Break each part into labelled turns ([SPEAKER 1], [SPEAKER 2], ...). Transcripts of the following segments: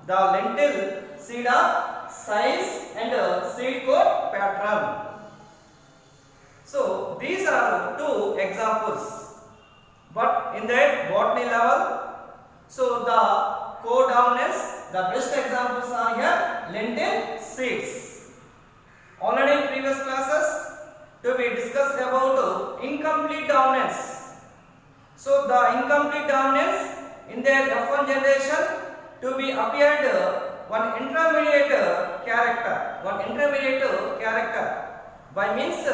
[SPEAKER 1] the lentil seed of size and seed coat pattern. So these are two examples, but in the botany level, so the co-dominance, the best examples are here lentil seeds. Already in previous classes to be discussed about incomplete dominance. So the incomplete dominance in their F1 generation to be appeared one intermediate character, by means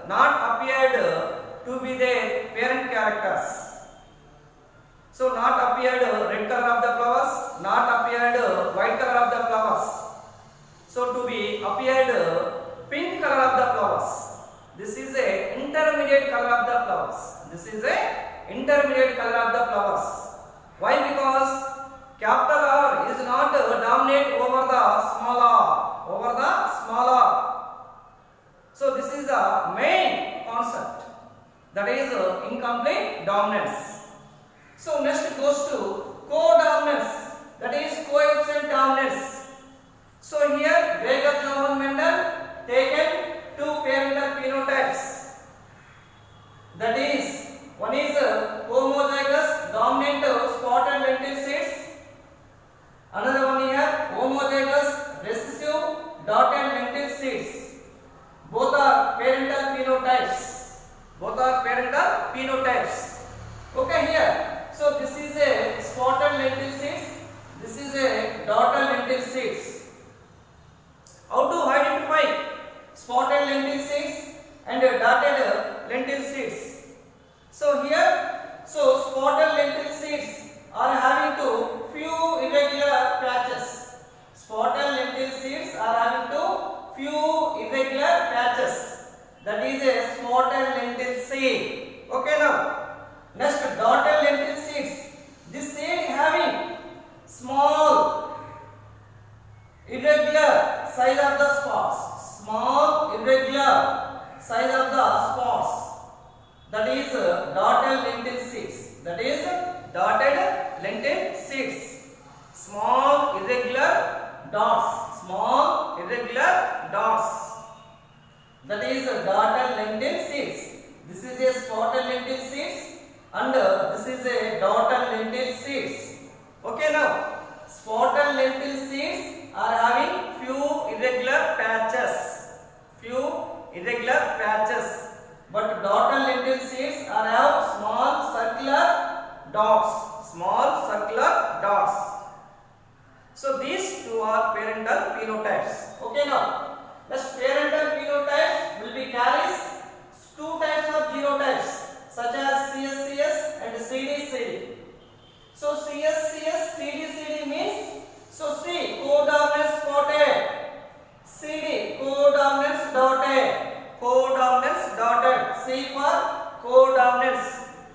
[SPEAKER 1] not appeared to be their parent characters. So not appeared red color of the flowers, not appeared white color of the flowers. So to be appeared pink color of the flowers. This is a intermediate color of the flowers. This is a intermediate color of the flowers. Why? Because capital R is not dominate over the small r. So this is the main concept, that is incomplete dominance. So next goes to co-dominance, that is coefficient dominance. So here Gregor Johann Mendel taken two parental phenotypes, that is one is homozygous dominant spotted lentil seeds, another one here homozygous recessive dotted lentil seeds. Both are parental phenotypes. Okay, here. So this is a spotted lentil seeds. This is a dotted lentil seeds. How to identify spotted lentil seeds and dotted lentil seeds? So here, spotted lentil seeds are having few irregular patches. Spotted lentil seeds are having few irregular patches. That is a spotted lentil seed. Okay, now next dotted lentil seeds. This seed having small irregular size of the spots. Small irregular size of the spots. That is dotted lentil seeds. That is dotted lentil seeds. Small irregular dots. Small irregular dots. That is dotted lentil seeds. This is a spotted lentil seeds and this is a dotted lentil seeds. Okay, now spotted lentil seeds are having few irregular patches. But dotted lentil seeds are have small circular dots. So these two are parental phenotypes. Okay, now next parental phenotypes will be carries two types of genotypes such as CSCS and CDCD. So CSCS, CDCD means C co-dominance spotted, CD co-dominance dotted, C for co-dominance,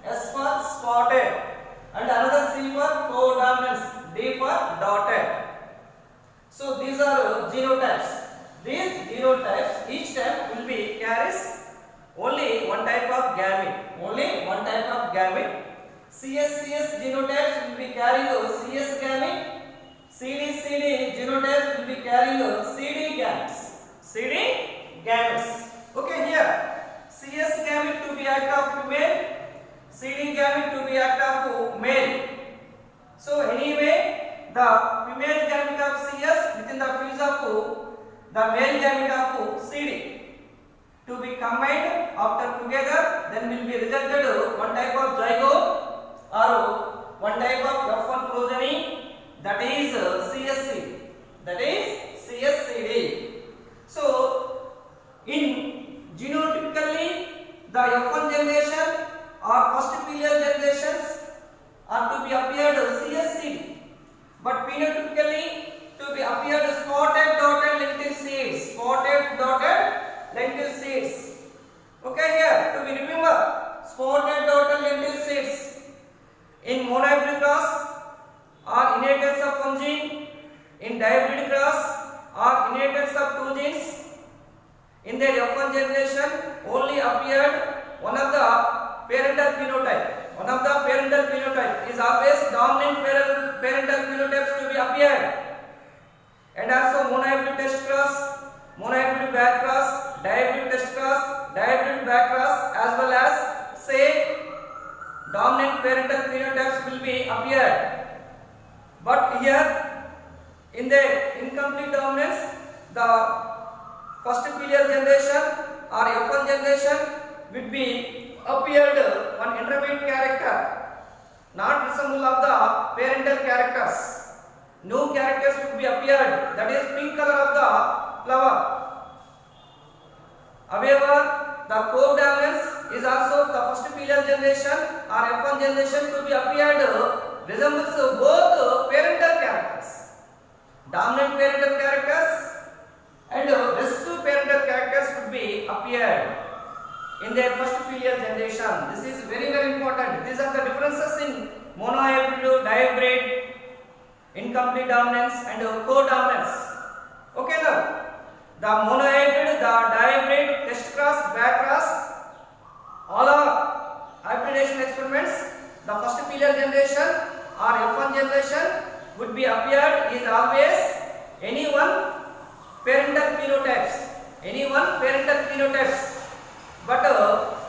[SPEAKER 1] S for spotted, and another C for co-dominance, D for dotted. So these are genotypes. These genotypes each type will be carries only one type of gamete. CSCS genotypes will be carrying CS gamete. CDCD genotypes will be carrying CD gametes. Okay, here CS gamete to be act of female, CD gamete to be act of male. So anyway, the female gamete of CS within the fuse of the male gamete of CD to be combined after together, then will be resulted one type of zygote or one type of F1 progeny, that is CSC, that is CSCD. So in genotypically the F1 generation or first filial generations are to be appeared CSCD, but phenotypically to be appeared spotted dotted lentil seeds. Okay, here to be remember spotted dotted lentil seeds in monohybrid cross or inheritance of one gene, in dihybrid cross or inheritance of two genes. In their F1 generation only appeared one of the parental phenotype. One of the parental phenotype is always dominant parental phenotypes to be appeared. and also monohybrid test cross, monohybrid back cross, dihybrid test cross, dihybrid back cross, as well as say dominant parental phenotypes will be appeared. But here in the incomplete dominance, the first filial generation or F1 generation will be appeared one intermediate character, not resemble of the parental characters. New characters will be appeared, that is pink color of the flower. However, the co-dominance is also the first filial generation or F1 generation to be appeared resembles both parental characters, dominant parental characters and recessive parental characters would be appeared in their first filial generation. This is very important. These are the differences in monohybrid, dihybrid, incomplete dominance and co-dominance. Okay now, the monohybrid, the dihybrid, test cross, back cross, all are hybridization experiments. The first filial generation or F1 generation would be appeared is always any one parental phenotypes, but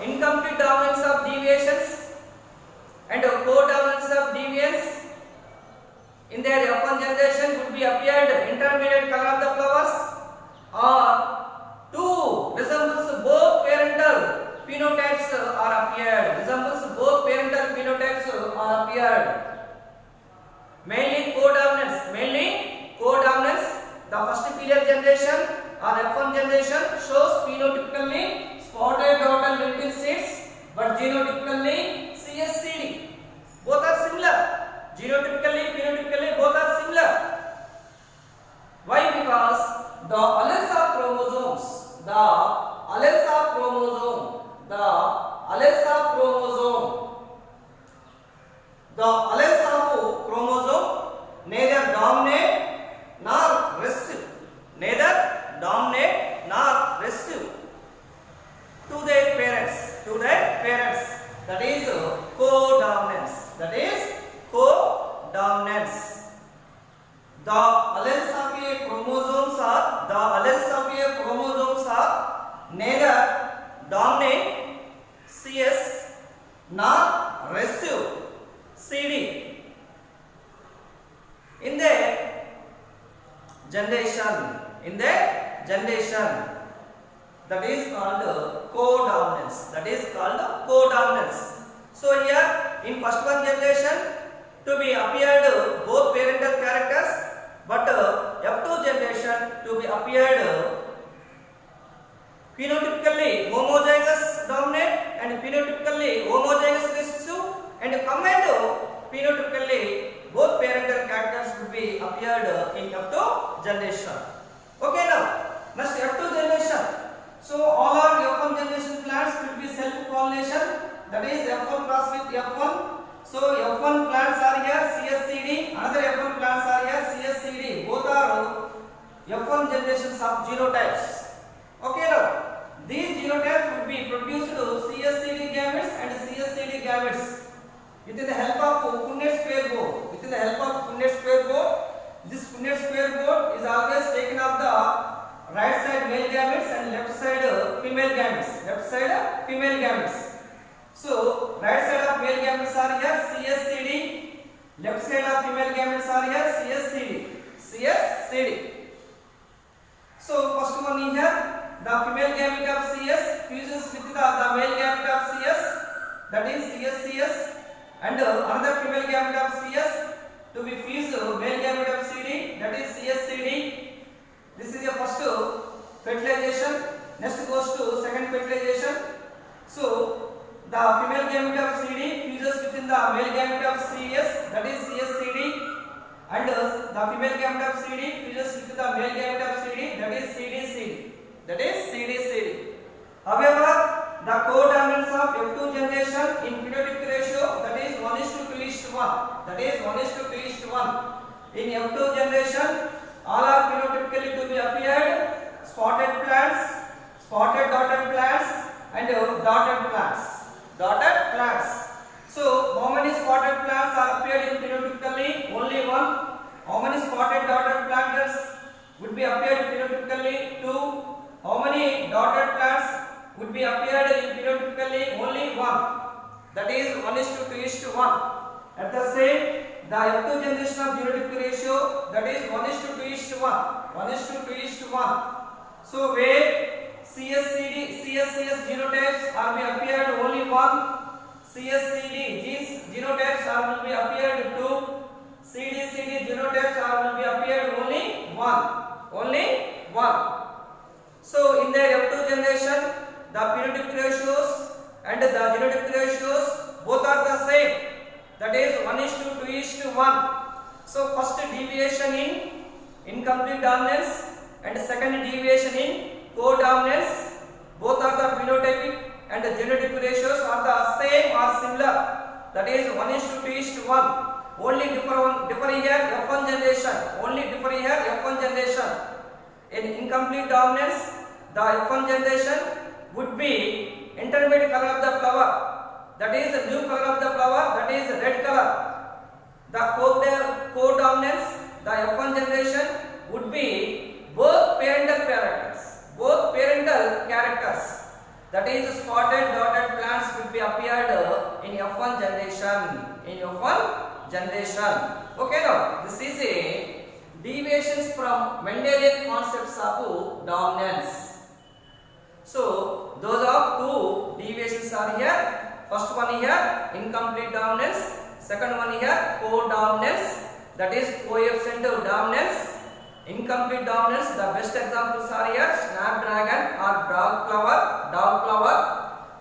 [SPEAKER 1] incomplete dominance of deviations and co-dominance of deviance in their F1 generation would be appeared intermediate color of the flowers or two resembles both parental phenotypes are appeared. Mainly co-dominance. The first filial generation or F1 generation shows phenotypically spotted dotted lentil seeds, but genotypically CSCD. Both are similar. Genotypically, phenotypically, both are similar. Why? Because the alleles of chromosomes, the alleles of chromosome neither dominate nor recessive, to their parents. That is co-dominance. The alleles of a chromosomes are neither dominant CS nor recessive CD in the generation. That is called co-dominance. So here in first one generation to be appeared both parental characters, but F2 generation to be appeared phenotypically homozygous dominant and phenotypically homozygous recessive, and combined phenotypically both parental characters will be appeared in F2 generation. Okay, now next F2 generation. So all our F1 generation plants will be self-pollination, that is F1 cross with F1. So F1 plants are here CSCD, another F1 plants are here CSCD. Both are F1 generations of genotypes. Okay, now these genotypes would be produced CSCD gametes and CSCD gametes with the help of Punnett square board. This Punnett square board is always taken of the right side male gametes and left side female gametes. So right side of male gametes are here CSCD, left side of female gametes are here CSCD. So first one here, the female gamete of CS fuses with the male gamete of CS, that is CS, and another female gamete of CS to be fused male gamete of CD, that is CSCD. This is the first fertilization. Next goes to second fertilization. So the female gamete of CD fuses within the male gamete of CS, that is CSCD, and the female gamete of CD fuses with the male gamete of CD, that is CDCD. However, the co-dominance of F2 generation in phenotypic ratio, that is 1:2:1. In F2 generation, all are phenotypically to be appeared spotted plants, spotted dotted plants, and dotted plants. So how many spotted plants are appeared in phenotypically? Only one. How many spotted dotted plants the F2 generation of genotypic ratio, that is 1:2:1. 1:2:1. So where CSCS genotypes are be appeared only one. CSCD genotypes are will be appeared two. CDCD genotypes are will be appeared only one. Only one. So in the F2 generation, the phenotypic ratios and the genotypic ratios both are the same. That is 1:2:1. So first deviation in incomplete dominance and second deviation in codominance, both are the phenotypic and the genotypic ratios are the same or similar. That is 1:2:1. Only differ here F1 generation. Only differ here F1 generation. In incomplete dominance, the F1 generation would be intermediate color of the flower. That is the new color of the flower. That is red color. The codominance, the F1 generation would be both parental characters. Both parental characters. That is spotted dotted plants will be appeared in F1 generation. In F1 generation. Okay, now this is a deviations from Mendelian concepts of dominance. So those are two deviations are here. First one here incomplete dominance. Second one here codominance. That is coefficient of dominance. Incomplete dominance, the best examples are here snapdragon or dog flower.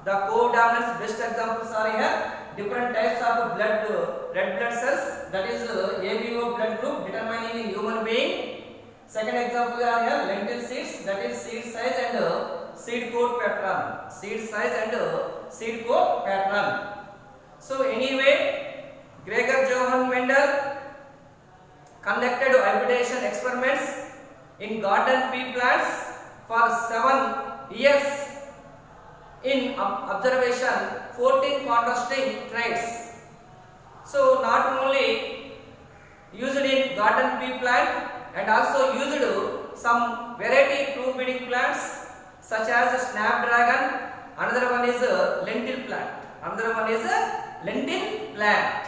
[SPEAKER 1] The codominance best examples are here different types of blood, red blood cells, that is ABO blood group determining in human being. Second example are here lentil seeds, that is seed size and seed coat pattern. Seed size and seed coat pattern. So anyway, Gregor Johann Mendel conducted hybridization experiments in garden pea plants for 7 years. In observation 14 contrasting traits. So not only used in garden pea plant and also used some variety true breeding plants such as snapdragon. Another one is lentil plant. Another one is lentil plant.